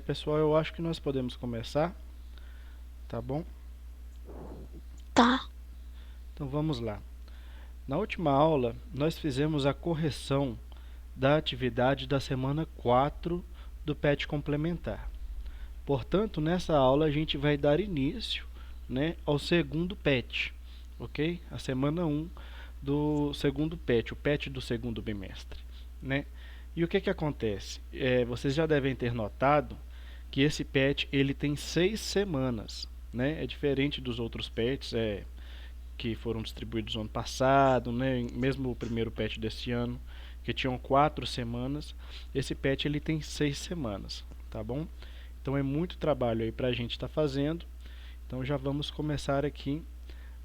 Pessoal, eu acho que nós podemos começar, tá bom? Tá. Então vamos lá. Na última aula, nós fizemos a correção da atividade da semana 4 do PET complementar. Portanto, nessa aula a gente vai dar início, né, ao segundo PET, ok? A semana 1 do segundo PET, o PET do segundo bimestre, né? E o que acontece? Vocês já devem ter notado que esse PET ele tem 6 semanas, né? É diferente dos outros PETs, que foram distribuídos no ano passado, né? Mesmo o primeiro PET desse ano, que tinham 4 semanas, esse PET ele tem 6 semanas, tá bom? Então é muito trabalho aí para a gente estar fazendo. Então já vamos começar aqui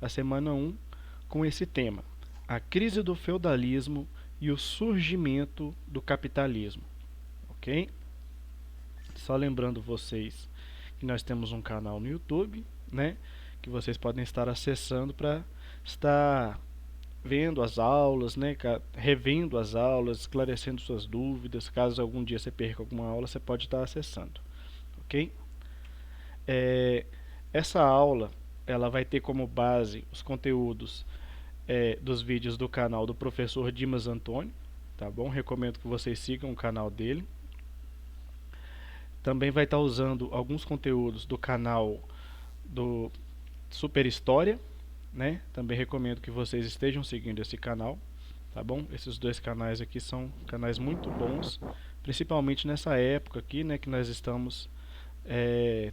a semana 1 com esse tema: a crise do feudalismo e o surgimento do capitalismo, ok? Só lembrando vocês que nós temos um canal no YouTube, né? Que vocês podem estar acessando para estar vendo as aulas, né? Revendo as aulas, esclarecendo suas dúvidas. Caso algum dia você perca alguma aula, você pode estar acessando, ok? É, essa aula ela vai ter como base os conteúdos dos vídeos do canal do professor Dimas Antônio, tá bom? Recomendo que vocês sigam o canal dele. Também vai estar usando alguns conteúdos do canal do Super História, né? Também recomendo que vocês estejam seguindo esse canal, tá bom? Esses dois canais aqui são canais muito bons, principalmente nessa época aqui, né, que nós estamos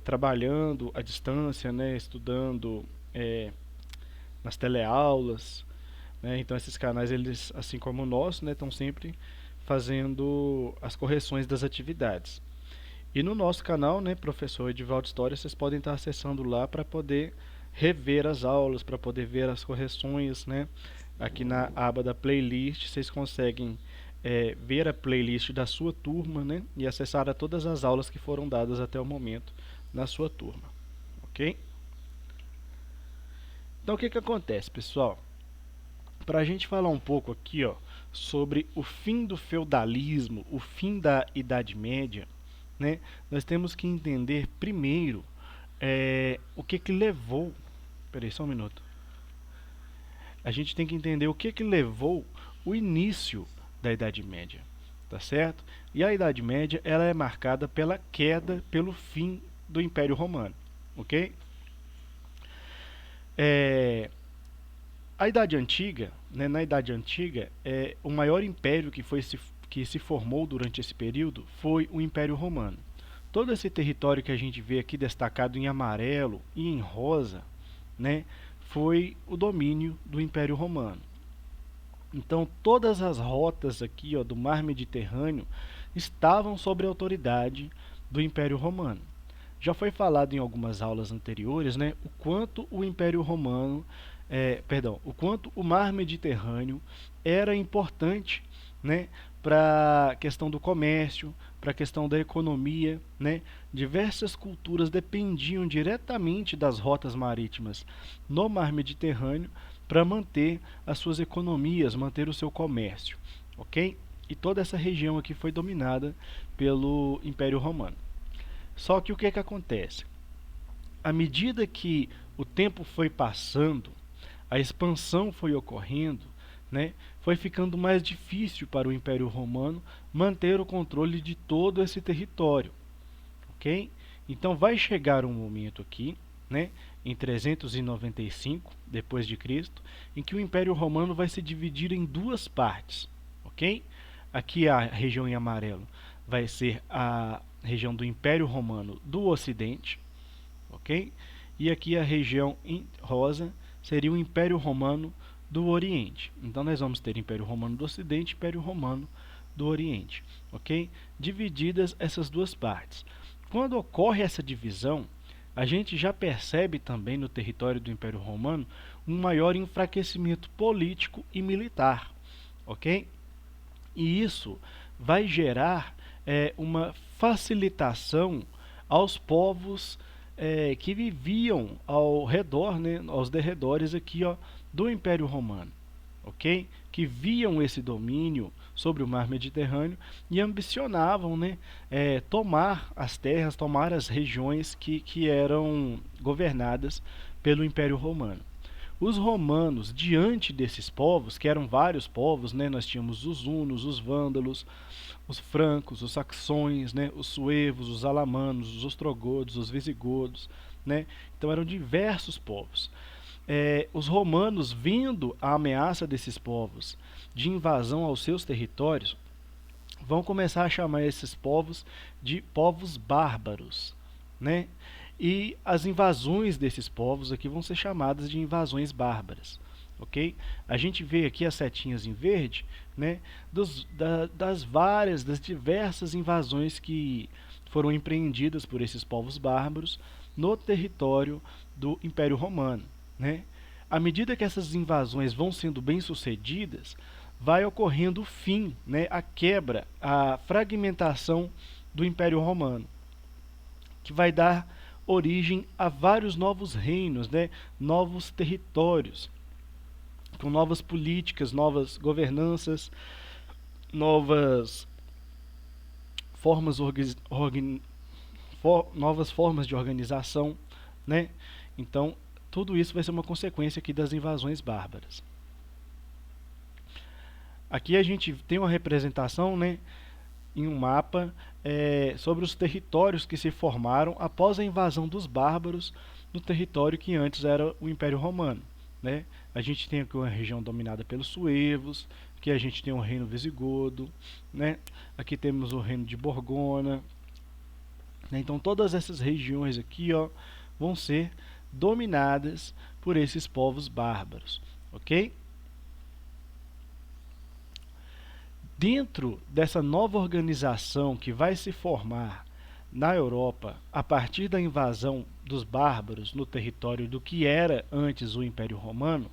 trabalhando à distância, né, estudando é, nas teleaulas, né? Então esses canais, eles, assim como o nosso, né, estão sempre fazendo as correções das atividades. E no nosso canal, né, Professor Edivaldo História, vocês podem estar acessando lá para poder rever as aulas, para poder ver as correções, né? Aqui na aba da playlist, vocês conseguem ver a playlist da sua turma, né? E acessar a todas as aulas que foram dadas até o momento na sua turma, ok? Então o que acontece, pessoal? Para a gente falar um pouco aqui, ó, sobre o fim do feudalismo, o fim da Idade Média, né, nós temos que entender primeiro o que levou. Peraí, só um minuto. A gente tem que entender o que levou o início da Idade Média, tá certo? E a Idade Média ela é marcada pela queda, pelo fim do Império Romano, ok? É, A Idade Antiga, né, na Idade Antiga, o maior império que se formou durante esse período foi o Império Romano. Todo esse território que a gente vê aqui destacado em amarelo e em rosa, né, foi o domínio do Império Romano. Então, todas as rotas aqui, ó, do Mar Mediterrâneo estavam sob a autoridade do Império Romano. Já foi falado em algumas aulas anteriores, né, o quanto o Império Romano, o quanto o Mar Mediterrâneo era importante, né, para a questão do comércio, para a questão da economia, né? Diversas culturas dependiam diretamente das rotas marítimas no Mar Mediterrâneo para manter as suas economias, manter o seu comércio, ok? E toda essa região aqui foi dominada pelo Império Romano. Só que o que acontece? À medida que o tempo foi passando, a expansão foi ocorrendo, né, foi ficando mais difícil para o Império Romano manter o controle de todo esse território, ok? Então vai chegar um momento aqui, né, em 395 depois de Cristo, em que o Império Romano vai se dividir em duas partes, ok? Aqui a região em amarelo vai ser a região do Império Romano do Ocidente, ok? E aqui a região em rosa seria o Império Romano do Oriente. Então nós vamos ter Império Romano do Ocidente e Império Romano do Oriente, ok? Divididas essas duas partes. Quando ocorre essa divisão, a gente já percebe também no território do Império Romano um maior enfraquecimento político e militar, ok? E isso vai gerar uma facilitação aos povos que viviam ao redor, né, aos derredores aqui, ó, do Império Romano, ok? Que viam esse domínio sobre o mar Mediterrâneo e ambicionavam, né, tomar as terras, tomar as regiões que eram governadas pelo Império Romano. Os romanos, diante desses povos, que eram vários povos, né, nós tínhamos os hunos, os vândalos, os francos, os saxões, né, os suevos, os alamanos, os ostrogodos, os visigodos, né, então eram diversos povos. Os romanos, vendo a ameaça desses povos de invasão aos seus territórios, vão começar a chamar esses povos de povos bárbaros, né? E as invasões desses povos aqui vão ser chamadas de invasões bárbaras, ok? A gente vê aqui as setinhas em verde, né? Das diversas invasões que foram empreendidas por esses povos bárbaros no território do Império Romano, né? À medida que essas invasões vão sendo bem-sucedidas, vai ocorrendo o fim, né, a quebra, a fragmentação do Império Romano, que vai dar origem a vários novos reinos, né, novos territórios, com novas políticas, novas governanças, novas formas, novas formas de organização, né? Então, tudo isso vai ser uma consequência aqui das invasões bárbaras. Aqui a gente tem uma representação, né, em um mapa sobre os territórios que se formaram após a invasão dos bárbaros no território que antes era o Império Romano, né? A gente tem aqui uma região dominada pelos suevos, aqui a gente tem o reino visigodo, né? Aqui temos o reino de Borgona, né? Então todas essas regiões aqui, ó, vão ser dominadas por esses povos bárbaros, ok? Dentro dessa nova organização que vai se formar na Europa a partir da invasão dos bárbaros no território do que era antes o Império Romano,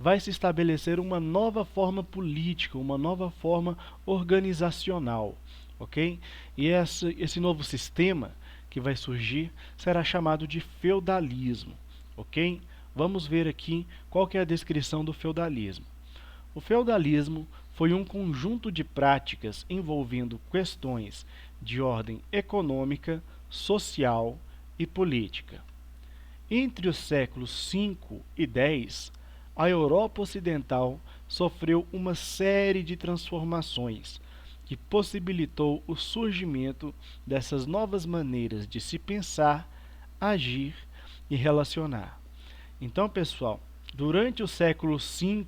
vai se estabelecer uma nova forma política, uma nova forma organizacional, ok? E esse novo sistema que vai surgir será chamado de feudalismo, ok? Vamos ver aqui qual que é a descrição do feudalismo. O feudalismo foi um conjunto de práticas envolvendo questões de ordem econômica, social e política. Entre os séculos V e X, a Europa Ocidental sofreu uma série de transformações que possibilitou o surgimento dessas novas maneiras de se pensar, agir e relacionar. Então, pessoal, durante o século V,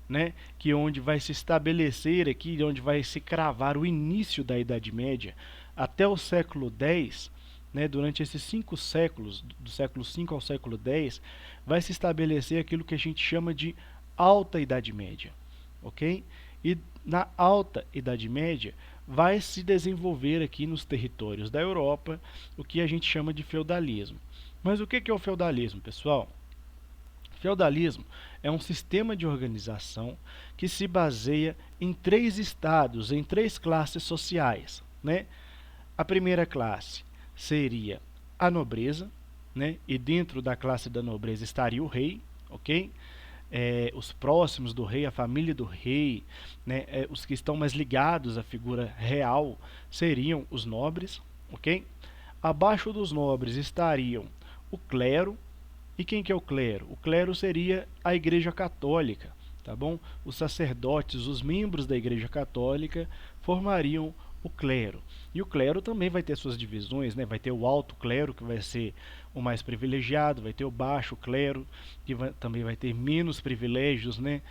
né, que onde vai se estabelecer aqui, onde vai se cravar o início da Idade Média, até o século X, né, durante esses 5 séculos, do século V ao século X, vai se estabelecer aquilo que a gente chama de Alta Idade Média, ok? E na Alta Idade Média vai se desenvolver aqui nos territórios da Europa o que a gente chama de feudalismo. Mas o que é o feudalismo, pessoal? Feudalismo é um sistema de organização que se baseia em 3 estados, em 3 classes sociais, né? A primeira classe seria a nobreza, né? E dentro da classe da nobreza estaria o rei, ok? Os próximos do rei, a família do rei, né? Os que estão mais ligados à figura real seriam os nobres, ok? Abaixo dos nobres estariam o clero. E quem que é o clero? O clero seria a Igreja Católica, tá bom? Os sacerdotes, os membros da Igreja Católica formariam o clero. E o clero também vai ter suas divisões, né? Vai ter o alto clero, que vai ser o mais privilegiado, vai ter o baixo clero, que também vai ter menos privilégios, né?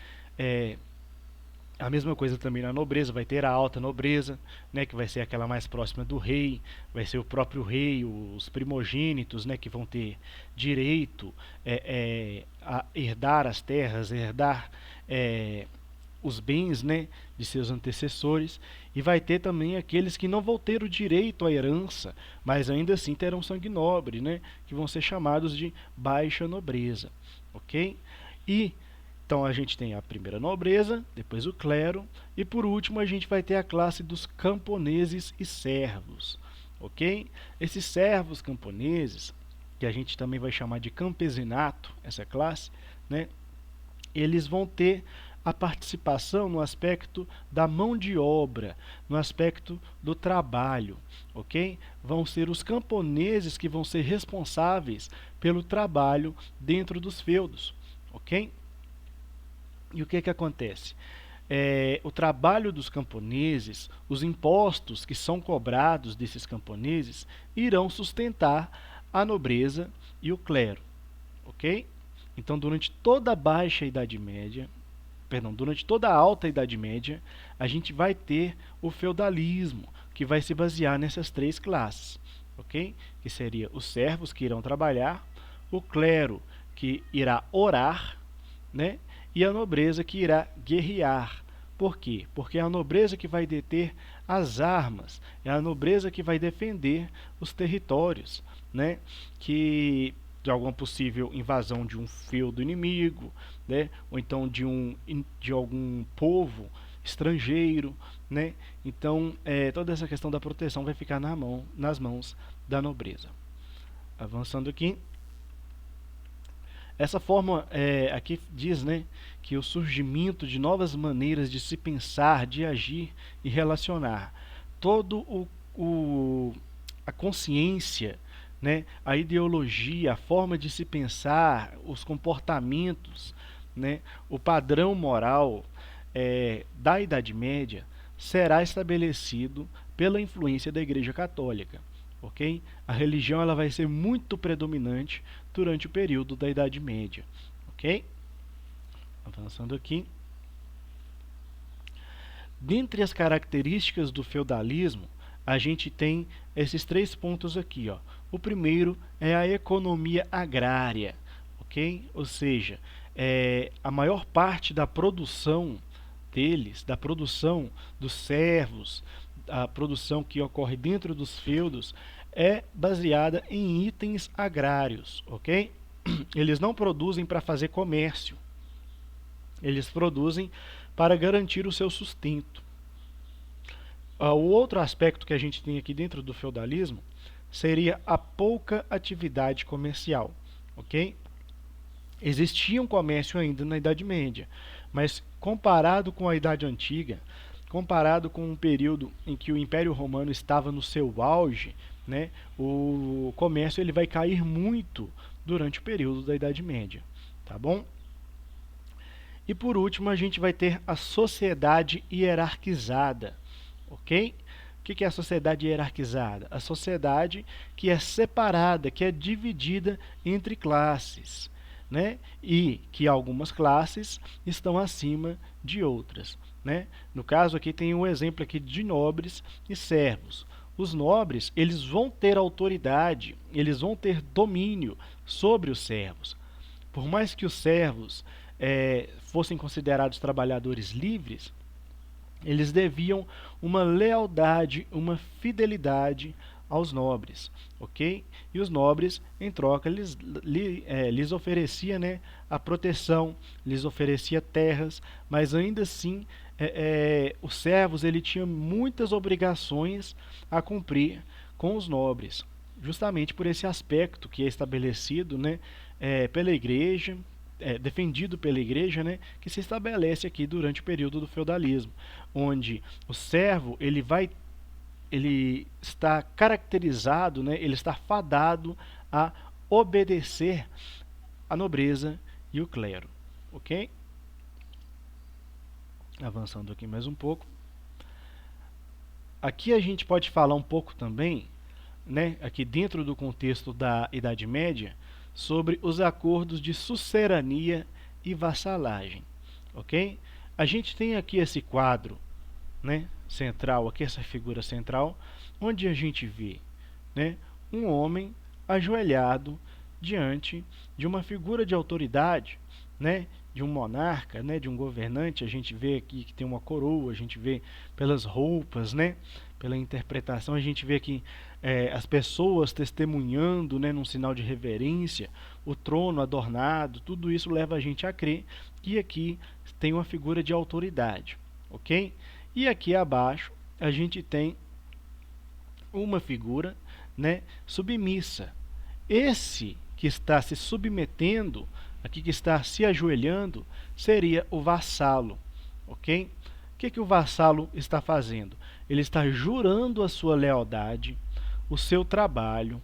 A mesma coisa também na nobreza, vai ter a alta nobreza, né, que vai ser aquela mais próxima do rei, vai ser o próprio rei, os primogênitos, né, que vão ter direito a herdar as terras, herdar os bens, né, de seus antecessores, e vai ter também aqueles que não vão ter o direito à herança, mas ainda assim terão sangue nobre, né, que vão ser chamados de baixa nobreza, ok? E então a gente tem a primeira nobreza, depois o clero e por último a gente vai ter a classe dos camponeses e servos, ok? Esses servos camponeses, que a gente também vai chamar de campesinato, essa classe, né? Eles vão ter a participação no aspecto da mão de obra, no aspecto do trabalho, ok? Vão ser os camponeses que vão ser responsáveis pelo trabalho dentro dos feudos, ok? E o que acontece? O trabalho dos camponeses, os impostos que são cobrados desses camponeses, irão sustentar a nobreza e o clero, ok? Então, durante toda a Baixa Idade Média, perdão, durante toda a Alta Idade Média, a gente vai ter o feudalismo, que vai se basear nessas três classes, ok? Que seria os servos que irão trabalhar, o clero que irá orar, né? E a nobreza que irá guerrear. Por quê? Porque é a nobreza que vai deter as armas, é a nobreza que vai defender os territórios, né? Que de alguma possível invasão de um feudo inimigo, né? Ou então de algum povo estrangeiro, né? Então, toda essa questão da proteção vai ficar nas mãos da nobreza. Avançando aqui. Essa forma aqui diz, né, que o surgimento de novas maneiras de se pensar, de agir e relacionar. A consciência, né, a ideologia, a forma de se pensar, os comportamentos, né, o padrão moral da Idade Média será estabelecido pela influência da Igreja Católica. Ok? A religião ela vai ser muito predominante durante o período da Idade Média. Ok? Avançando aqui. Dentre as características do feudalismo, a gente tem esses três pontos aqui. Ó. O primeiro é a economia agrária. Ok? Ou seja, a maior parte da produção deles, da produção dos servos, a produção que ocorre dentro dos feudos, é baseada em itens agrários, ok? Eles não produzem para fazer comércio, eles produzem para garantir o seu sustento. O outro aspecto que a gente tem aqui dentro do feudalismo seria a pouca atividade comercial, ok? Existia um comércio ainda na Idade Média, mas comparado com a Idade Antiga, comparado com um período em que o Império Romano estava no seu auge, né, o comércio ele vai cair muito durante o período da Idade Média, tá bom? E por último a gente vai ter a sociedade hierarquizada, ok? O que é a sociedade hierarquizada? A sociedade que é separada, que é dividida entre classes, né? E que algumas classes estão acima de outras, né? No caso aqui tem um exemplo aqui de nobres e servos. Os nobres eles vão ter autoridade, eles vão ter domínio sobre os servos. Por mais que os servos fossem considerados trabalhadores livres, eles deviam uma lealdade, uma fidelidade aos nobres, ok? E os nobres, em troca, lhes oferecia, né, a proteção, lhes oferecia terras, mas ainda assim os servos ele tinha muitas obrigações a cumprir com os nobres, justamente por esse aspecto que é estabelecido, né, pela igreja, defendido pela igreja, né, que se estabelece aqui durante o período do feudalismo, onde o servo ele está caracterizado, né, ele está fadado a obedecer a nobreza e o clero, ok? Avançando aqui mais um pouco. Aqui a gente pode falar um pouco também, né, aqui dentro do contexto da Idade Média, sobre os acordos de sucerania e vassalagem, ok? A gente tem aqui esse quadro, né, central, aqui essa figura central, onde a gente vê, né, um homem ajoelhado diante de uma figura de autoridade, né, de um monarca, né, de um governante. A gente vê aqui que tem uma coroa, a gente vê pelas roupas, né, pela interpretação, a gente vê aqui as pessoas testemunhando, né, num sinal de reverência, o trono adornado, tudo isso leva a gente a crer que aqui tem uma figura de autoridade, ok? E aqui abaixo a gente tem uma figura, né, submissa. Esse que está se submetendo aqui que está se ajoelhando, seria o vassalo, ok? O que o vassalo está fazendo? Ele está jurando a sua lealdade, o seu trabalho,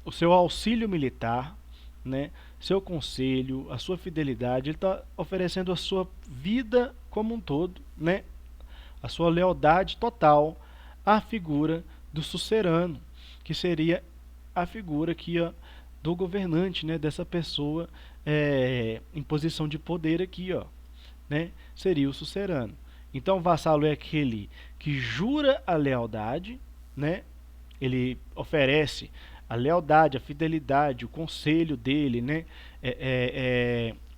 o seu auxílio militar, né? Seu conselho, a sua fidelidade. Ele está oferecendo a sua vida como um todo, né? A sua lealdade total à figura do sucerano, que seria a figura aqui, ó, do governante, né? Dessa pessoa em posição de poder aqui, ó, né? Seria o sucerano. Então, o vassalo é aquele que jura a lealdade, né? Ele oferece a lealdade, a fidelidade, o conselho dele, né?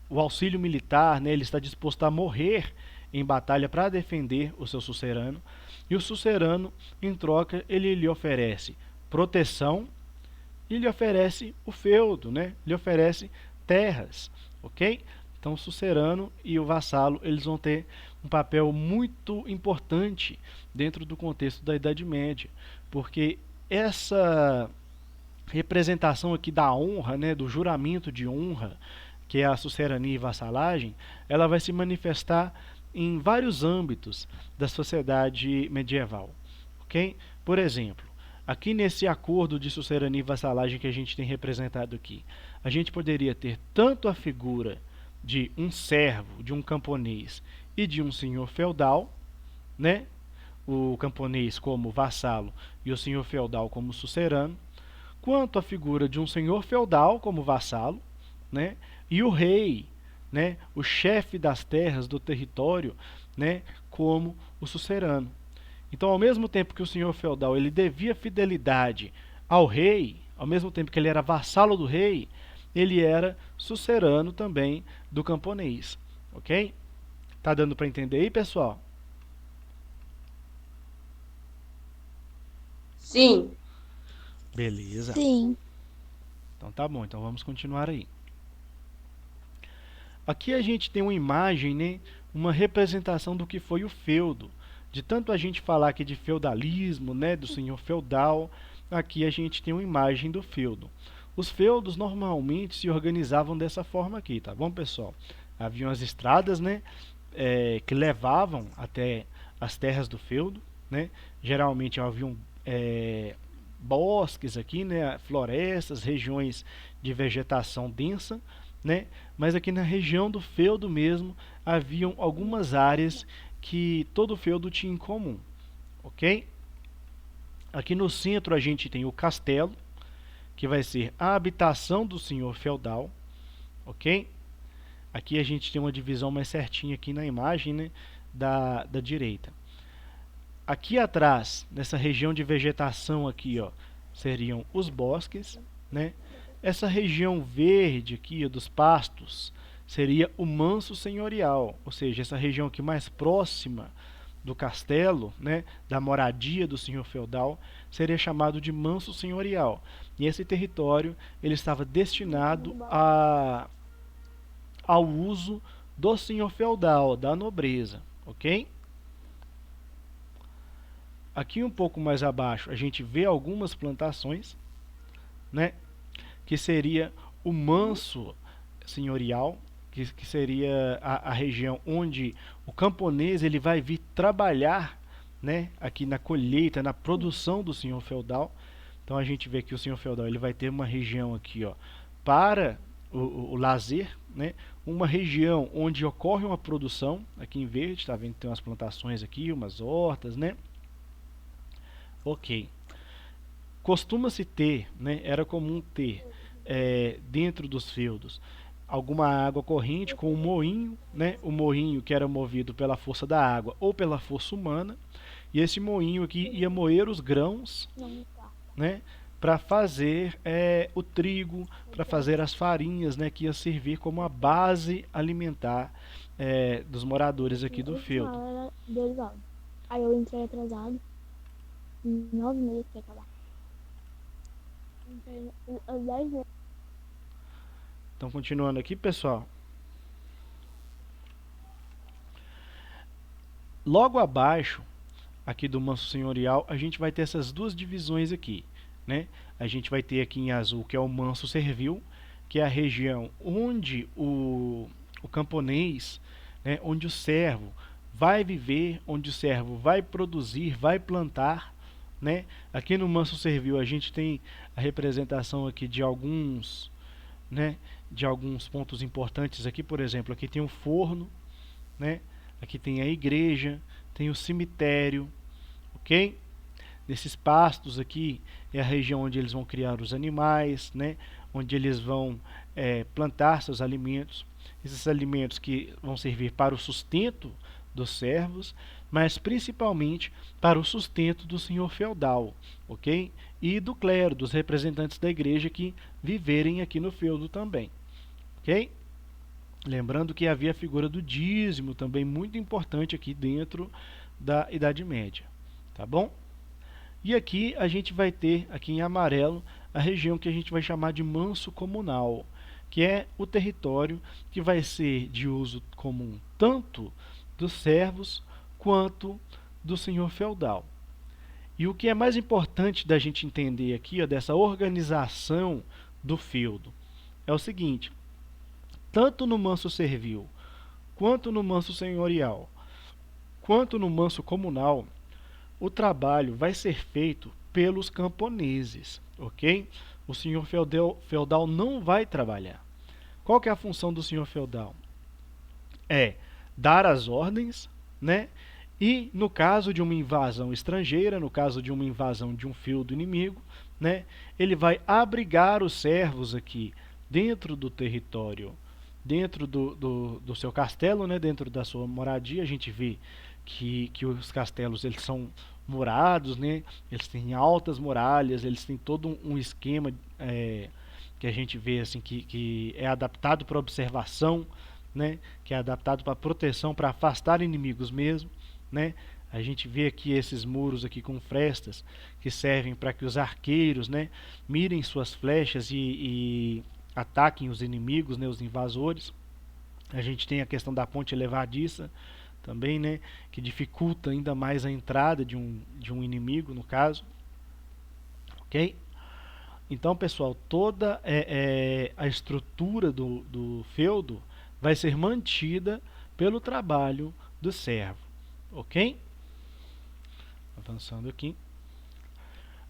O auxílio militar, né? Ele está disposto a morrer em batalha para defender o seu sucerano. E o sucerano, em troca, ele lhe oferece proteção e lhe oferece o feudo, né? Lhe oferece terras, ok? Então, o sucerano e o vassalo, eles vão ter um papel muito importante dentro do contexto da Idade Média, porque essa representação aqui da honra, né, do juramento de honra, que é a sucerania e vassalagem, ela vai se manifestar em vários âmbitos da sociedade medieval, ok? Por exemplo, aqui nesse acordo de sucerania e vassalagem que a gente tem representado aqui, a gente poderia ter tanto a figura de um servo, de um camponês e de um senhor feudal, né? O camponês como vassalo e o senhor feudal como sucerano, quanto a figura de um senhor feudal como vassalo, né? E o rei, né? O chefe das terras do território, né? Como o sucerano. Então, ao mesmo tempo que o senhor feudal ele devia fidelidade ao rei, ao mesmo tempo que ele era vassalo do rei, ele era sucerano também do camponês, ok? Tá dando para entender aí, pessoal? Sim. Beleza. Sim. Então tá bom, então vamos continuar aí. Aqui a gente tem uma imagem, né, uma representação do que foi o feudo. De tanto a gente falar aqui de feudalismo, né, do senhor feudal, aqui a gente tem uma imagem do feudo. Os feudos normalmente se organizavam dessa forma aqui, tá bom, pessoal? Haviam as estradas, né, que levavam até as terras do feudo, né? Geralmente haviam bosques aqui, né, florestas, regiões de vegetação densa, né? Mas aqui na região do feudo mesmo haviam algumas áreas que todo feudo tinha em comum, ok? Aqui no centro a gente tem o castelo, que vai ser a habitação do senhor feudal, ok? Aqui a gente tem uma divisão mais certinha aqui na imagem, né, da direita. Aqui atrás, nessa região de vegetação aqui, ó, seriam os bosques, né? Essa região verde aqui, ó, dos pastos, seria o manso senhorial, ou seja, essa região aqui mais próxima do castelo, né, da moradia do senhor feudal, seria chamado de manso senhorial. E esse território ele estava destinado ao uso do senhor feudal, da nobreza, ok? Aqui um pouco mais abaixo a gente vê algumas plantações, né, que seria o manso senhorial, que seria a região onde o camponês ele vai vir trabalhar, né, aqui na colheita, na produção do senhor feudal. Então a gente vê que o senhor feudal ele vai ter uma região aqui, ó, para o lazer, né, uma região onde ocorre uma produção, aqui em verde, está vendo que tem umas plantações aqui, umas hortas, né? Ok. Costuma-se ter, né, era comum ter dentro dos feudos alguma água corrente com um moinho, né, o moinho que era movido pela força da água ou pela força humana, e esse moinho aqui ia moer os grãos, né, para fazer o trigo, para fazer as farinhas, né, que ia servir como a base alimentar dos moradores aqui do feudo. Era 2 horas. Aí eu entrei atrasado. 9 meses pra acabar. Entrei às 10 meses. Então, continuando aqui, pessoal. Logo abaixo, aqui do manso senhorial, a gente vai ter essas duas divisões aqui, né? A gente vai ter aqui em azul, que é o manso servil, que é a região onde o camponês, né, onde o servo vai viver, onde o servo vai produzir, vai plantar, né? Aqui no Manso Servil a gente tem a representação aqui de alguns, né, de alguns pontos importantes aqui. Por exemplo, aqui tem o forno, né? Aqui tem a igreja, tem o cemitério, ok? Nesses pastos aqui é a região onde eles vão criar os animais, né? Onde eles vão plantar seus alimentos. Esses alimentos que vão servir para o sustento dos servos, mas principalmente para o sustento do senhor feudal, ok? E do clero, dos representantes da igreja que viverem aqui no feudo também, ok? Lembrando que havia a figura do dízimo também muito importante aqui dentro da Idade Média, tá bom? E aqui a gente vai ter, aqui em amarelo, a região que a gente vai chamar de manso comunal, que é o território que vai ser de uso comum tanto dos servos quanto do senhor feudal. E o que é mais importante da gente entender aqui, ó, dessa organização do feudo, é o seguinte: tanto no manso servil, quanto no manso senhorial, quanto no manso comunal, o trabalho vai ser feito pelos camponeses, ok? O senhor feudal não vai trabalhar. Qual que é a função do senhor feudal? É dar as ordens, né? E no caso de uma invasão estrangeira, no caso de uma invasão de um feudo inimigo, né? Ele vai abrigar os servos aqui dentro do território, dentro do seu castelo, né? Dentro da sua moradia. A gente vê que os castelos eles são murados, né? Eles têm altas muralhas, eles têm todo um esquema que a gente vê assim que é adaptado para observação, né? Que é adaptado para proteção, para afastar inimigos mesmo, né? A gente vê aqui esses muros aqui com frestas que servem para que os arqueiros, né, mirem suas flechas e ataquem os inimigos, né, os invasores. A gente tem a questão da ponte levadiça também, né, que dificulta ainda mais a entrada de um inimigo, no caso. Ok? Então, pessoal, toda a estrutura do feudo vai ser mantida pelo trabalho do servo. Ok? Avançando aqui.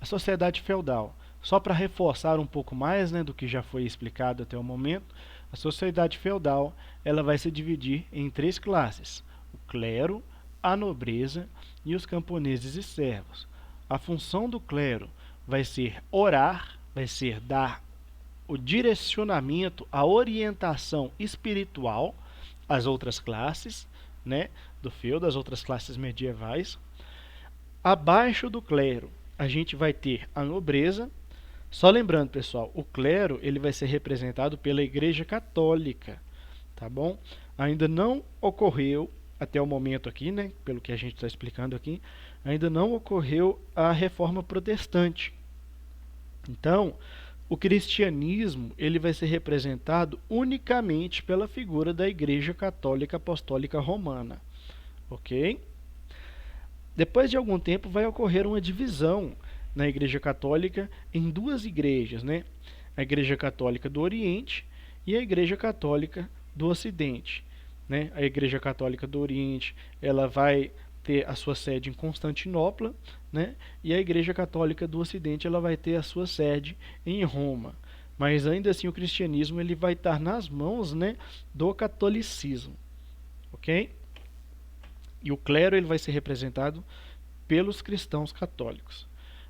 A sociedade feudal. Só para reforçar um pouco mais, né, do que já foi explicado até o momento, a sociedade feudal ela vai se dividir em 3 classes: o clero, a nobreza e os camponeses e servos. A função do clero vai ser orar, vai ser dar o direcionamento, a orientação espiritual às outras classes, né, do feudo, às outras classes medievais. Abaixo do clero, a gente vai ter a nobreza. Só lembrando, pessoal, o clero ele vai ser representado pela Igreja Católica, tá bom? Ainda não ocorreu, até o momento aqui, né, pelo que a gente está explicando aqui, ainda não ocorreu a Reforma Protestante. Então, o cristianismo ele vai ser representado unicamente pela figura da Igreja Católica Apostólica Romana, ok? Depois de algum tempo vai ocorrer uma divisão na Igreja Católica em 2 igrejas, né? A Igreja Católica do Oriente e a Igreja Católica do Ocidente, né? A Igreja Católica do Oriente ela vai ter a sua sede em Constantinopla, né? E a Igreja Católica do Ocidente ela vai ter a sua sede em Roma. Mas ainda assim o cristianismo ele vai estar nas mãos, né, do catolicismo, ok? E o clero ele vai ser representado pelos cristãos católicos.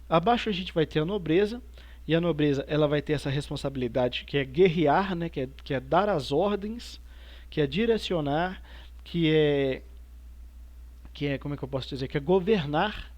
Abaixo a gente vai ter a nobreza, e a nobreza ela vai ter essa responsabilidade que é guerrear, né, que é dar as ordens, que é direcionar, que é como é que eu posso dizer, que é governar,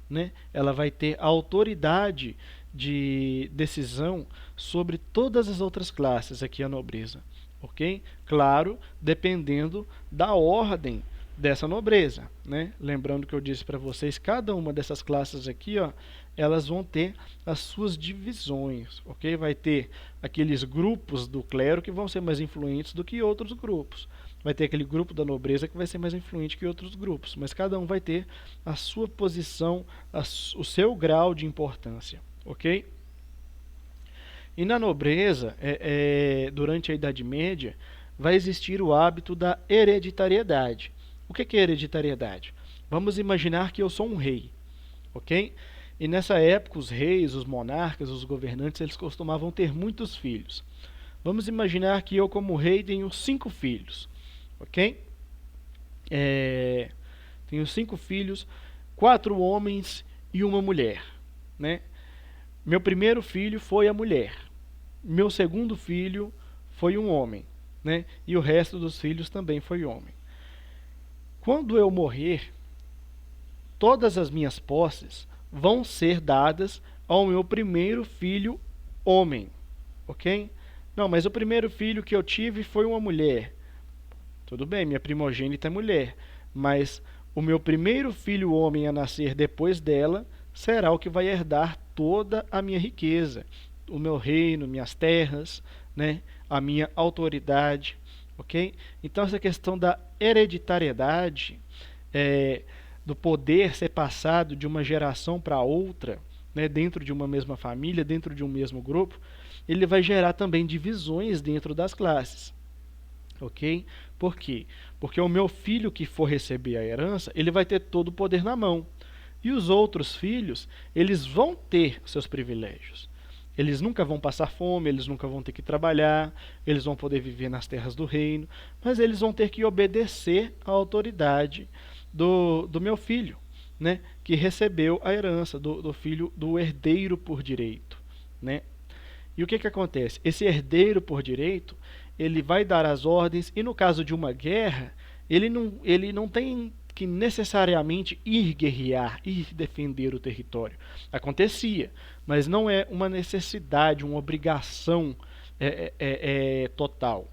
né? Ela vai ter a autoridade de decisão sobre todas as outras classes aqui a nobreza, ok? Claro, dependendo da ordem dessa nobreza, né? Lembrando que eu disse para vocês, cada uma dessas classes aqui, ó, elas vão ter as suas divisões, ok? Vai ter aqueles grupos do clero que vão ser mais influentes do que outros grupos. Vai ter aquele grupo da nobreza que vai ser mais influente que outros grupos, mas cada um vai ter a sua posição, o seu grau de importância, ok? E na nobreza, durante a Idade Média, vai existir o hábito da hereditariedade. O que é hereditariedade? Vamos imaginar que eu sou um rei, ok? E nessa época, os reis, os monarcas, os governantes, eles costumavam ter muitos filhos. Vamos imaginar que eu, como rei, tenho 5 filhos, ok? Tenho 5 filhos, 4 homens e uma mulher, né? Meu primeiro filho foi a mulher. Meu segundo filho foi um homem, né? E o resto dos filhos também foi homem. Quando eu morrer, todas as minhas posses vão ser dadas ao meu primeiro filho homem, ok? Não, mas o primeiro filho que eu tive foi uma mulher. Tudo bem, minha primogênita é mulher, mas o meu primeiro filho homem a nascer depois dela será o que vai herdar toda a minha riqueza, o meu reino, minhas terras, né, a minha autoridade, ok? Então essa questão da hereditariedade, do poder ser passado de uma geração para outra, né, dentro de uma mesma família, dentro de um mesmo grupo, ele vai gerar também divisões dentro das classes. Ok? Por quê? Porque o meu filho que for receber a herança, ele vai ter todo o poder na mão. E os outros filhos, eles vão ter seus privilégios. Eles nunca vão passar fome, eles nunca vão ter que trabalhar, eles vão poder viver nas terras do reino, mas eles vão ter que obedecer à autoridade do meu filho, né? Que recebeu a herança, do filho, do herdeiro por direito, né? E o que acontece? Esse herdeiro por direito, ele vai dar as ordens, e no caso de uma guerra, ele não tem que necessariamente ir guerrear, ir defender o território. Acontecia, mas não é uma necessidade, uma obrigação total,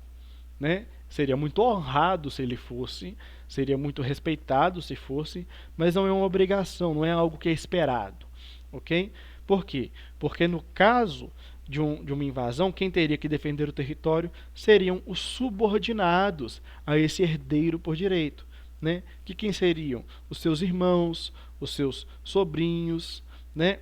né? Seria muito honrado se ele fosse, seria muito respeitado se fosse, mas não é uma obrigação, não é algo que é esperado, ok? Por quê? Porque no caso de uma invasão, quem teria que defender o território seriam os subordinados a esse herdeiro por direito, né? Que quem seriam? Os seus irmãos, os seus sobrinhos, né?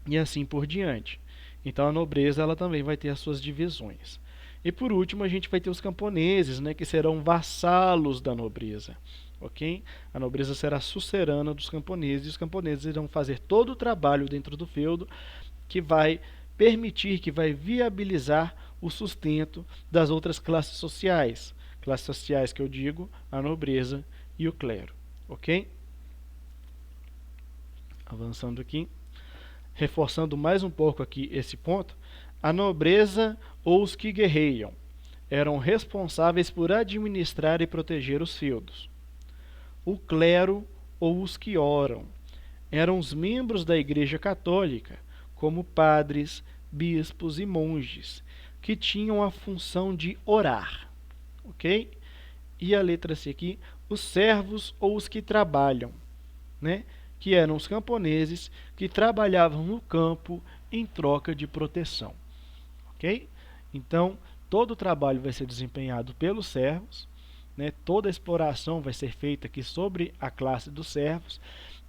E assim por diante. Então a nobreza ela também vai ter as suas divisões. E por último a gente vai ter os camponeses, né? Que serão vassalos da nobreza. Ok? A nobreza será sucerana dos camponeses, e os camponeses irão fazer todo o trabalho dentro do feudo que vai permitir, que vai viabilizar o sustento das outras classes sociais. Classes sociais que eu digo, a nobreza e o clero. Ok? Avançando aqui. Reforçando mais um pouco aqui esse ponto, a nobreza ou os que guerreiam eram responsáveis por administrar e proteger os feudos. O clero ou os que oram eram os membros da Igreja Católica, como padres, bispos e monges, que tinham a função de orar. Ok? E a letra C aqui, os servos ou os que trabalham, né? Que eram os camponeses que trabalhavam no campo em troca de proteção. Ok? Então, todo o trabalho vai ser desempenhado pelos servos, né? Toda a exploração vai ser feita aqui sobre a classe dos servos,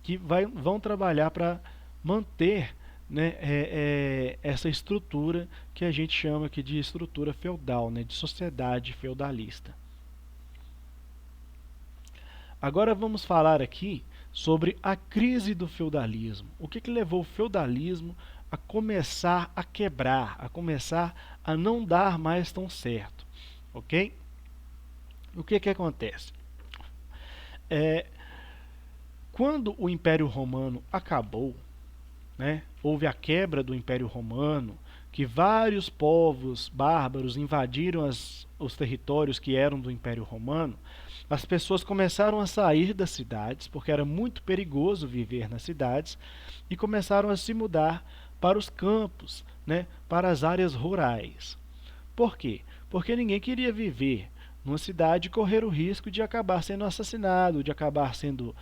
que vão trabalhar para manter, né, essa estrutura que a gente chama aqui de estrutura feudal, né, de sociedade feudalista. Agora vamos falar aqui sobre a crise do feudalismo. O que levou o feudalismo a começar a quebrar, a começar a não dar mais tão certo, ok? O que acontece? Quando o Império Romano acabou, né, houve a quebra do Império Romano, que vários povos bárbaros invadiram os territórios que eram do Império Romano, as pessoas começaram a sair das cidades, porque era muito perigoso viver nas cidades, e começaram a se mudar para os campos, né, para as áreas rurais. Por quê? Porque ninguém queria viver numa cidade e correr o risco de acabar sendo assassinado, de acabar sendo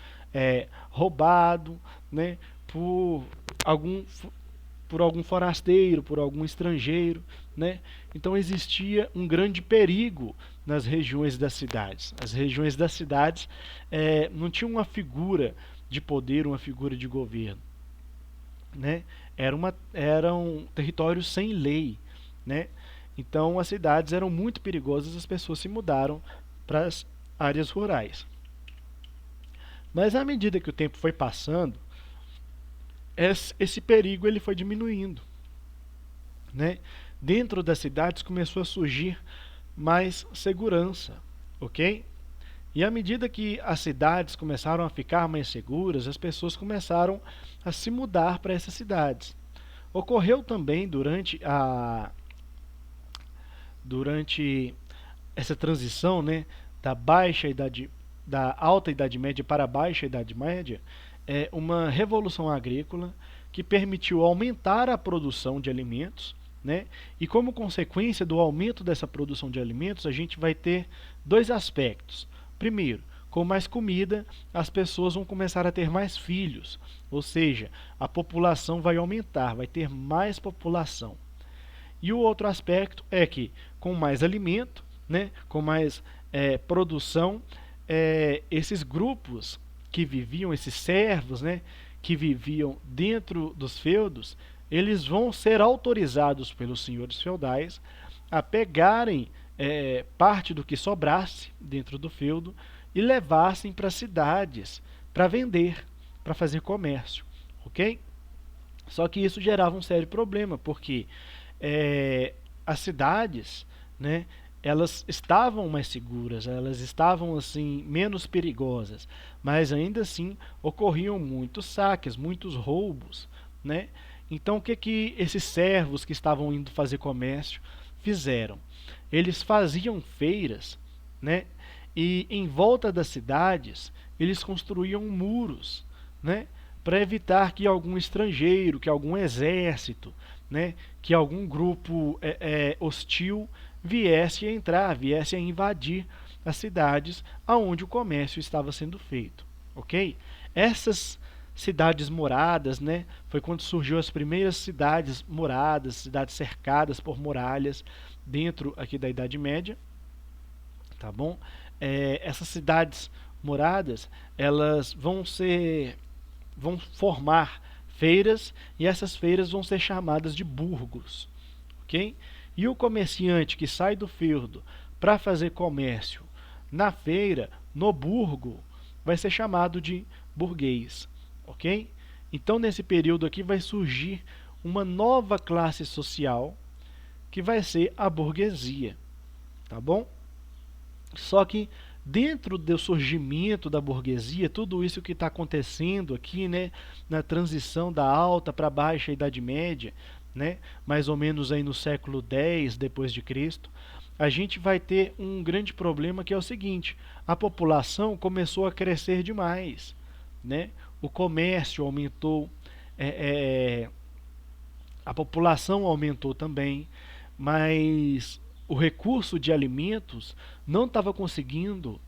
roubado, né, por algum forasteiro, por algum estrangeiro, né? Então existia um grande perigo nas regiões das cidades. As regiões das cidades não tinham uma figura de poder, uma figura de governo. né? Eram territórios sem lei, né? Então as cidades eram muito perigosas, as pessoas se mudaram para as áreas rurais. Mas à medida que o tempo foi passando, esse perigo ele foi diminuindo, né? Dentro das cidades começou a surgir mais segurança, ok? E à medida que as cidades começaram a ficar mais seguras, as pessoas começaram a se mudar para essas cidades. Ocorreu também durante essa transição, né, da alta idade média para a baixa idade média, uma revolução agrícola que permitiu aumentar a produção de alimentos, né? E como consequência do aumento dessa produção de alimentos, a gente vai ter dois aspectos. Primeiro, com mais comida, as pessoas vão começar a ter mais filhos, ou seja, a população vai aumentar, vai ter mais população. E o outro aspecto é que, com mais alimento, né, com mais produção, esses grupos que viviam, esses servos, né, que viviam dentro dos feudos, eles vão ser autorizados pelos senhores feudais a pegarem parte do que sobrasse dentro do feudo e levassem para cidades para vender, para fazer comércio, ok? Só que isso gerava um sério problema, porque as cidades, né, elas estavam mais seguras, elas estavam assim menos perigosas, mas ainda assim ocorriam muitos saques, muitos roubos, né? Então o que que esses servos que estavam indo fazer comércio fizeram? Eles faziam feiras, né? E em volta das cidades eles construíam muros, né? Para evitar que algum estrangeiro, que algum exército, né? Que algum grupo hostil viesse a entrar, viesse a invadir as cidades aonde o comércio estava sendo feito, ok? Essas cidades moradas, né? Foi quando surgiu as primeiras cidades moradas, cidades cercadas por muralhas dentro aqui da Idade Média, tá bom? Essas cidades moradas, elas vão formar feiras e essas feiras vão ser chamadas de burgos, ok? E o comerciante que sai do feudo para fazer comércio na feira, no burgo, vai ser chamado de burguês, ok? Então nesse período aqui vai surgir uma nova classe social que vai ser a burguesia, tá bom? Só que dentro do surgimento da burguesia, tudo isso que está acontecendo aqui, né, na transição da alta para a baixa Idade Média, né, mais ou menos aí no século X depois de Cristo, a gente vai ter um grande problema que é o seguinte: a população começou a crescer demais, né? O comércio aumentou, a população aumentou também, mas o recurso de alimentos não estava conseguindo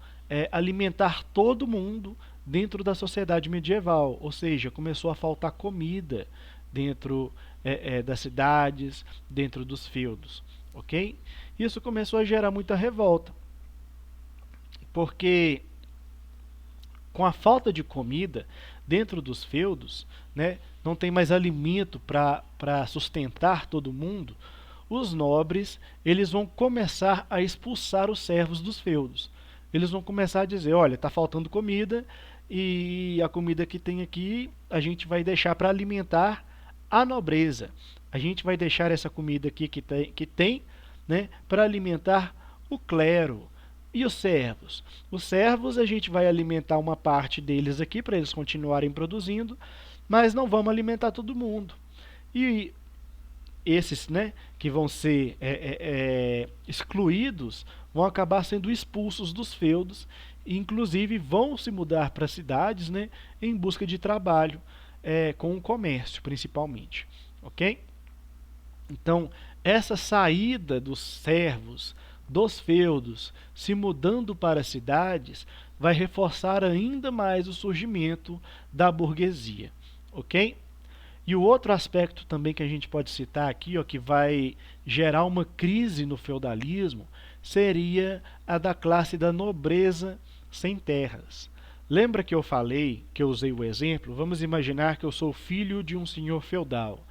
alimentar todo mundo dentro da sociedade medieval, ou seja, começou a faltar comida dentro das cidades, dentro dos feudos, ok? Isso começou a gerar muita revolta, porque com a falta de comida dentro dos feudos, né, não tem mais alimento para sustentar todo mundo, os nobres eles vão começar a expulsar os servos dos feudos. Eles vão começar a dizer, olha, está faltando comida e a comida que tem aqui a gente vai deixar para alimentar a nobreza. A gente vai deixar essa comida aqui que tem, né, para alimentar o clero. E os servos? Os servos a gente vai alimentar uma parte deles aqui para eles continuarem produzindo, mas não vamos alimentar todo mundo. E esses, né, que vão ser excluídos vão acabar sendo expulsos dos feudos e inclusive vão se mudar para cidades, né, em busca de trabalho, com o comércio principalmente, ok? Então essa saída dos servos dos feudos se mudando para as cidades vai reforçar ainda mais o surgimento da burguesia, ok? E o outro aspecto também que a gente pode citar aqui, ó, que vai gerar uma crise no feudalismo, seria a da classe da nobreza sem terras. Lembra que eu falei, que eu usei o exemplo? Vamos imaginar que eu sou filho de um senhor feudal,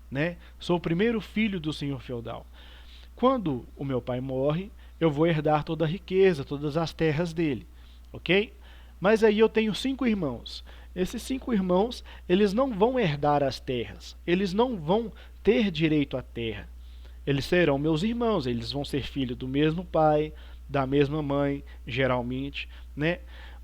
né? Sou o primeiro filho do senhor feudal. Quando o meu pai morre, eu vou herdar toda a riqueza, todas as terras dele, ok? Mas aí eu tenho 5 irmãos. Esses 5 irmãos, eles não vão herdar as terras, eles não vão ter direito à terra. Eles serão meus irmãos, eles vão ser filhos do mesmo pai, da mesma mãe, geralmente, né?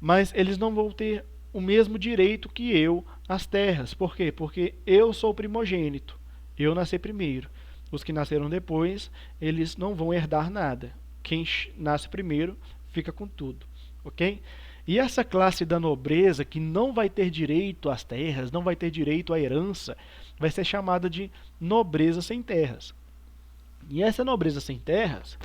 Mas eles não vão ter o mesmo direito que eu às terras. Por quê? Porque eu sou o primogênito. Eu nasci primeiro. Os que nasceram depois, eles não vão herdar nada. Quem nasce primeiro fica com tudo, ok? E essa classe da nobreza que não vai ter direito às terras, não vai ter direito à herança, vai ser chamada de nobreza sem terras. E essa nobreza sem terras,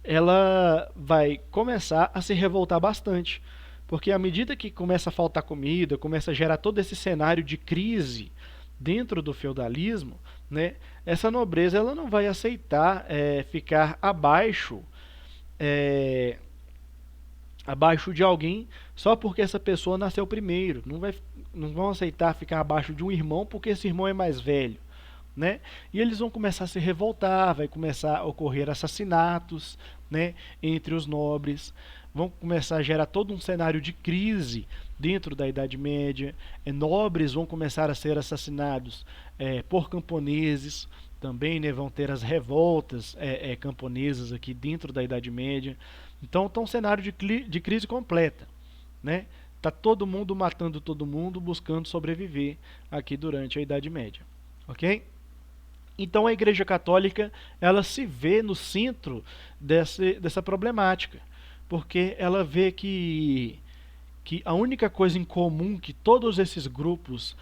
ela vai começar a se revoltar bastante, porque à medida que começa a faltar comida, começa a gerar todo esse cenário de crise dentro do feudalismo, né, essa nobreza ela não vai aceitar ficar é, abaixo de alguém só porque essa pessoa nasceu primeiro. Não vão aceitar ficar abaixo de um irmão porque esse irmão é mais velho, né? E eles vão começar a se revoltar, vai começar a ocorrer assassinatos, né, entre os nobres, vão começar a gerar todo um cenário de crise dentro da Idade Média, nobres vão começar a ser assassinados por camponeses, também, né, vão ter as revoltas camponesas aqui dentro da Idade Média. Então está um cenário de crise completa, né? Tá todo mundo matando todo mundo, buscando sobreviver aqui durante a Idade Média, ok? Então a Igreja Católica ela se vê no centro dessa problemática, porque ela vê que a única coisa em comum que todos esses grupos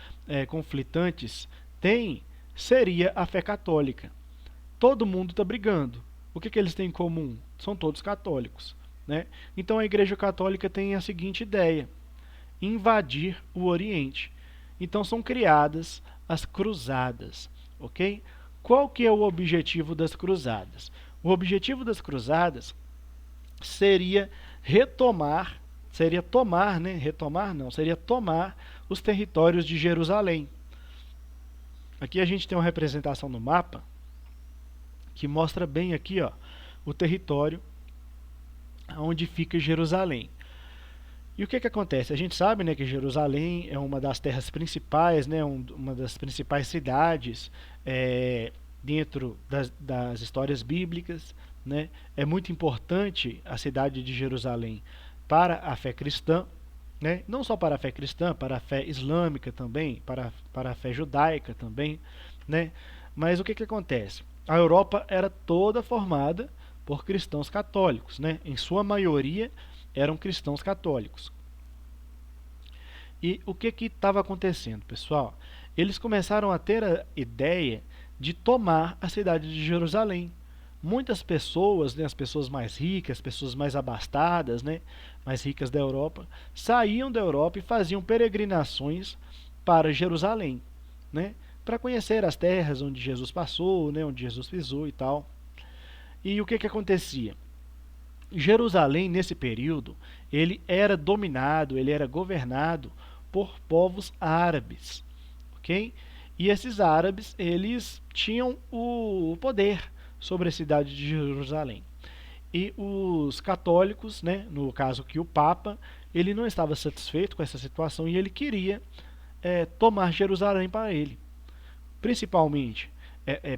conflitantes têm seria a fé católica. Todo mundo está brigando. O que eles têm em comum? São todos católicos, né? Então a Igreja Católica tem a seguinte ideia: invadir o Oriente. Então são criadas as cruzadas, ok? Qual que é o objetivo das cruzadas? O objetivo das cruzadas seria seria tomar os territórios de Jerusalém. Aqui a gente tem uma representação no mapa que mostra bem aqui, ó, o território onde fica Jerusalém. E o que acontece? A gente sabe, né, que Jerusalém é uma das terras principais, né, uma das principais cidades dentro das histórias bíblicas, né? É muito importante a cidade de Jerusalém para a fé cristã, né? Não só para a fé cristã, para a fé islâmica também, para a fé judaica também, né? Mas o que acontece? A Europa era toda formada por cristãos católicos, né? Em sua maioria eram cristãos católicos. E o que estava acontecendo, pessoal? Eles começaram a ter a ideia de tomar a cidade de Jerusalém. Muitas pessoas, né, as pessoas mais ricas, as pessoas mais abastadas, né, mais ricas da Europa, saíam da Europa e faziam peregrinações para Jerusalém, né, para conhecer as terras onde Jesus passou, né, onde Jesus pisou e tal. E o que acontecia? Jerusalém, nesse período, ele era dominado, ele era governado por povos árabes, ok? E esses árabes, eles tinham o poder sobre a cidade de Jerusalém. E os católicos, né, no caso que o Papa, ele não estava satisfeito com essa situação e ele queria tomar Jerusalém para ele. Principalmente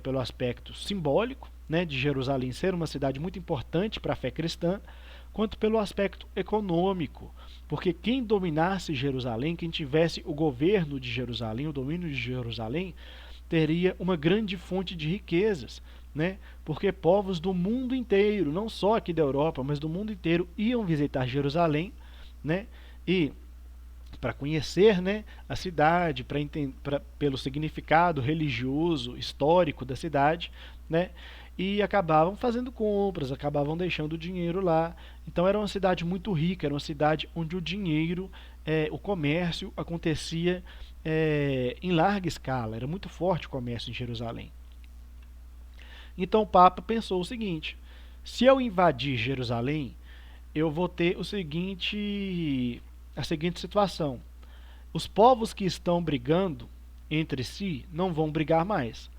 pelo aspecto simbólico, né, de Jerusalém ser uma cidade muito importante para a fé cristã, quanto pelo aspecto econômico, porque quem dominasse Jerusalém, quem tivesse o governo de Jerusalém, o domínio de Jerusalém, teria uma grande fonte de riquezas, né? Porque povos do mundo inteiro, não só aqui da Europa, mas do mundo inteiro, iam visitar Jerusalém, né? E para conhecer, né, a cidade, pelo significado religioso, histórico da cidade, né, e acabavam fazendo compras, acabavam deixando o dinheiro lá. Então era uma cidade muito rica, era uma cidade onde o dinheiro, o comércio acontecia em larga escala, era muito forte o comércio em Jerusalém. Então o Papa pensou o seguinte: se eu invadir Jerusalém, eu vou ter o seguinte a seguinte situação: os povos que estão brigando entre si não vão brigar mais,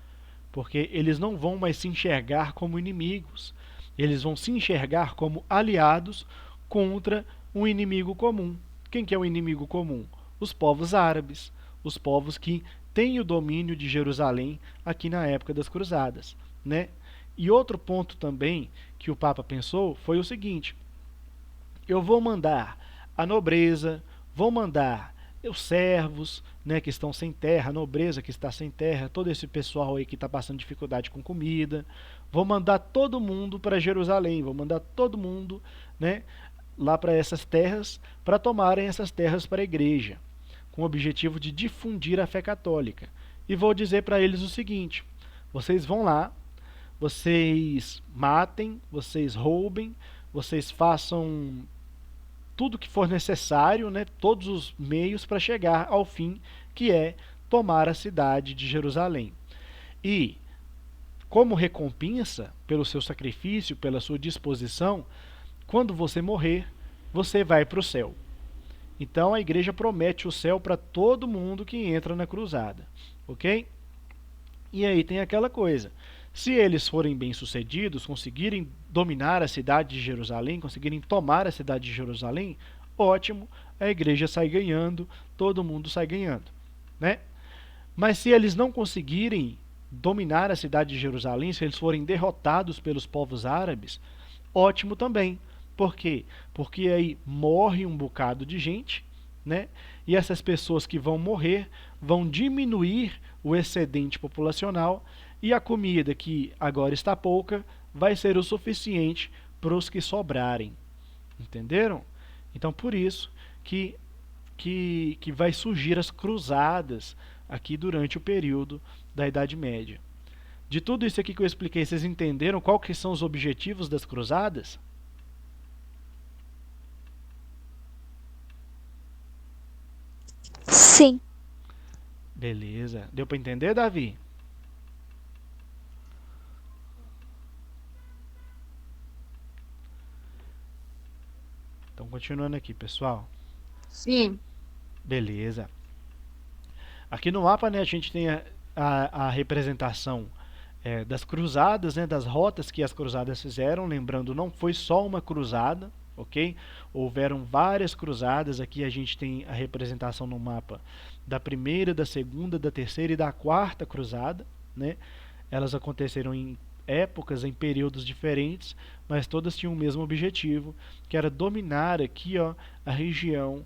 porque eles não vão mais se enxergar como inimigos, eles vão se enxergar como aliados contra um inimigo comum. Quem que é o inimigo comum? Os povos árabes, os povos que têm o domínio de Jerusalém aqui na época das Cruzadas, né? E outro ponto também que o Papa pensou foi o seguinte: eu vou mandar a nobreza, vou mandar os servos, né, que estão sem terra, a nobreza que está sem terra, todo esse pessoal aí que está passando dificuldade com comida, vou mandar todo mundo para Jerusalém, vou mandar todo mundo, né, lá para essas terras, para tomarem essas terras para a igreja, com o objetivo de difundir a fé católica. E vou dizer para eles o seguinte: vocês vão lá, vocês matem, vocês roubem, vocês façam tudo que for necessário, né, todos os meios para chegar ao fim, que é tomar a cidade de Jerusalém. E, como recompensa pelo seu sacrifício, pela sua disposição, quando você morrer, você vai para o céu. Então a igreja promete o céu para todo mundo que entra na cruzada, ok? E aí tem aquela coisa: se eles forem bem-sucedidos, conseguirem dominar a cidade de Jerusalém, conseguirem tomar a cidade de Jerusalém, ótimo, a igreja sai ganhando, todo mundo sai ganhando, né? Mas se eles não conseguirem dominar a cidade de Jerusalém, se eles forem derrotados pelos povos árabes, ótimo também. Por quê? Porque aí morre um bocado de gente, né? E essas pessoas que vão morrer vão diminuir o excedente populacional, e a comida, que agora está pouca, vai ser o suficiente para os que sobrarem. Entenderam? Então, por isso que vai surgir as cruzadas aqui durante o período da Idade Média. De tudo isso aqui que eu expliquei, vocês entenderam qual que são os objetivos das cruzadas? Sim. Beleza. Deu para entender, Davi? Então, continuando aqui, pessoal. Sim. Beleza. Aqui no mapa, né, a gente tem a representação das cruzadas, né, das rotas que as cruzadas fizeram. Lembrando, não foi só uma cruzada, ok? Houveram várias cruzadas. Aqui a gente tem a representação no mapa da primeira, da segunda, da terceira e da quarta cruzada, né? Elas aconteceram em épocas, em períodos diferentes, mas todas tinham o mesmo objetivo, que era dominar aqui, ó, a região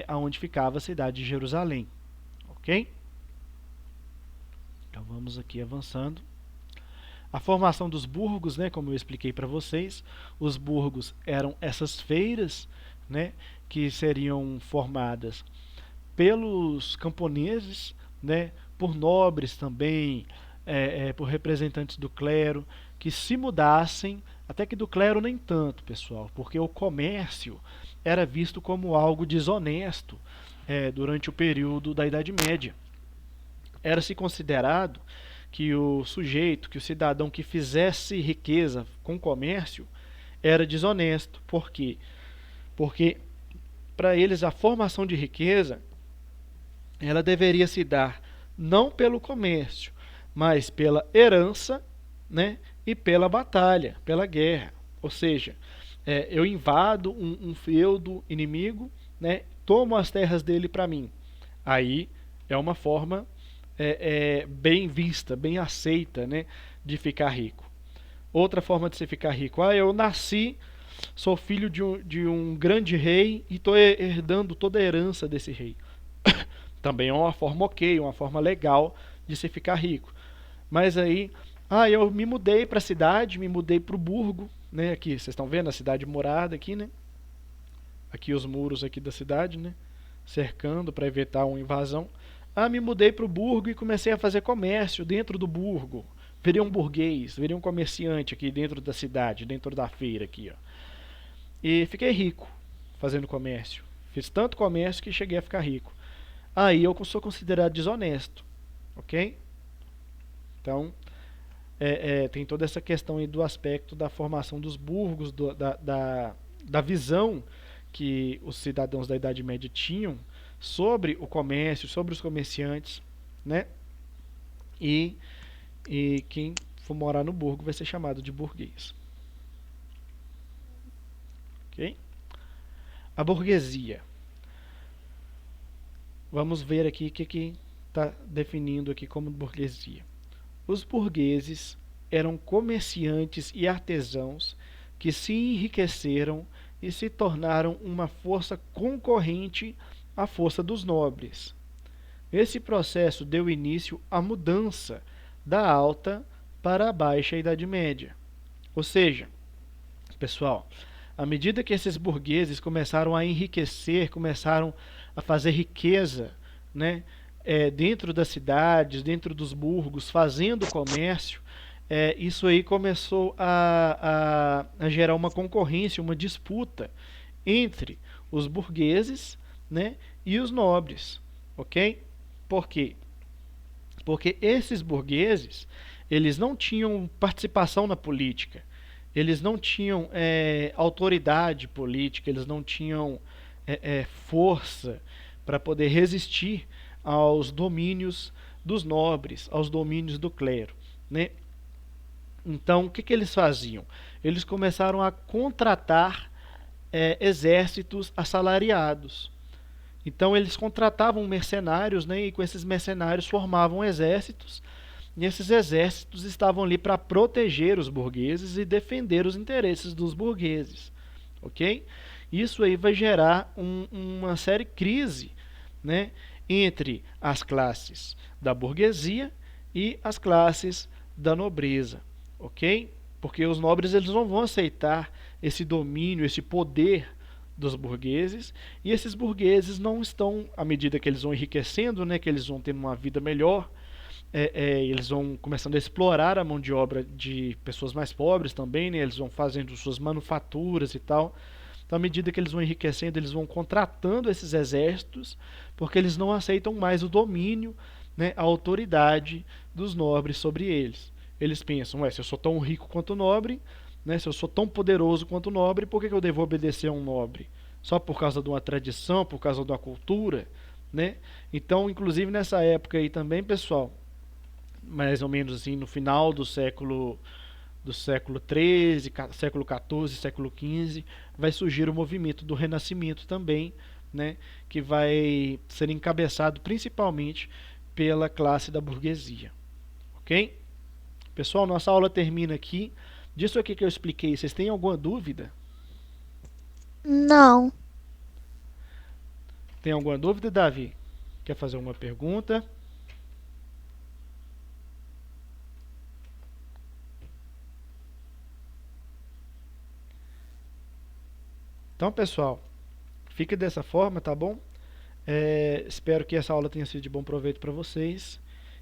onde ficava a cidade de Jerusalém. Ok? Então vamos aqui avançando. A formação dos burgos, né, como eu expliquei para vocês, os burgos eram essas feiras, né, que seriam formadas pelos camponeses, né, por nobres também, por representantes do clero, que se mudassem, até que do clero nem tanto, pessoal, porque o comércio era visto como algo desonesto durante o período da Idade Média. Era-se considerado que o sujeito, que o cidadão que fizesse riqueza com comércio era desonesto. Por quê? Porque para eles a formação de riqueza ela deveria se dar não pelo comércio, mas pela herança, né, e pela batalha, pela guerra. Ou seja, eu invado um feudo inimigo, né, tomo as terras dele para mim. Aí é uma forma bem vista, bem aceita, né, de ficar rico. Outra forma de se ficar rico: eu nasci, sou filho de um grande rei e estou herdando toda a herança desse rei. Também é uma forma ok, uma forma legal de se ficar rico. Mas aí, eu me mudei para a cidade, me mudei para o burgo, né? Aqui, vocês estão vendo a cidade morada aqui, né? Aqui os muros aqui da cidade, né? Cercando para evitar uma invasão. Me mudei para o burgo e comecei a fazer comércio dentro do burgo. Virei um burguês, virei um comerciante aqui dentro da cidade, dentro da feira aqui, ó. E fiquei rico fazendo comércio. Fiz tanto comércio que cheguei a ficar rico. Aí eu sou considerado desonesto, ok? Então, tem toda essa questão aí do aspecto da formação dos burgos, da visão que os cidadãos da Idade Média tinham sobre o comércio, sobre os comerciantes, né? E quem for morar no burgo vai ser chamado de burguês. Ok? A burguesia. Vamos ver aqui o que está definindo aqui como burguesia. Os burgueses eram comerciantes e artesãos que se enriqueceram e se tornaram uma força concorrente à força dos nobres. Esse processo deu início à mudança da alta para a baixa Idade Média. Ou seja, pessoal, à medida que esses burgueses começaram a enriquecer, começaram a fazer riqueza, né, dentro das cidades, dentro dos burgos, fazendo comércio, isso aí começou a gerar uma concorrência, uma disputa entre os burgueses, né, e os nobres, ok? Por quê? Porque esses burgueses, eles não tinham participação na política, eles não tinham autoridade política, eles não tinham força para poder resistir aos domínios dos nobres, aos domínios do clero, né? Então, o que eles faziam? Eles começaram a contratar exércitos assalariados. Então, eles contratavam mercenários, né, e com esses mercenários formavam exércitos, e esses exércitos estavam ali para proteger os burgueses e defender os interesses dos burgueses. Ok? Isso aí vai gerar uma séria crise, né, entre as classes da burguesia e as classes da nobreza. Ok? Porque os nobres eles não vão aceitar esse domínio, esse poder dos burgueses, e esses burgueses não estão, à medida que eles vão enriquecendo, né, que eles vão tendo uma vida melhor, eles vão começando a explorar a mão de obra de pessoas mais pobres também, né, eles vão fazendo suas manufaturas e tal. Então, à medida que eles vão enriquecendo, eles vão contratando esses exércitos, porque eles não aceitam mais o domínio, né, a autoridade dos nobres sobre eles. Eles pensam, se eu sou tão rico quanto nobre, né, se eu sou tão poderoso quanto nobre, por que eu devo obedecer a um nobre? Só por causa de uma tradição, por causa de uma cultura, né? Então, inclusive nessa época aí também, pessoal, mais ou menos assim no final do século XIII, século XIV, século XV, vai surgir o movimento do Renascimento também, né, que vai ser encabeçado principalmente pela classe da burguesia. Ok? Pessoal, nossa aula termina aqui. Disso aqui que eu expliquei, vocês têm alguma dúvida? Não. Tem alguma dúvida, Davi? Quer fazer uma pergunta? Então, pessoal, fica dessa forma, tá bom? Espero que essa aula tenha sido de bom proveito para vocês.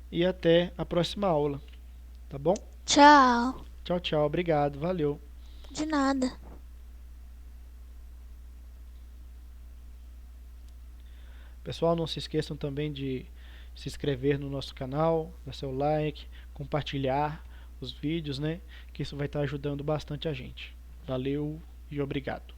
E até a próxima aula, tá bom? Tchau. Tchau, tchau. Obrigado. Valeu. De nada. Pessoal, não se esqueçam também de se inscrever no nosso canal, dar seu like, compartilhar os vídeos, né? Que isso vai estar ajudando bastante a gente. Valeu e obrigado.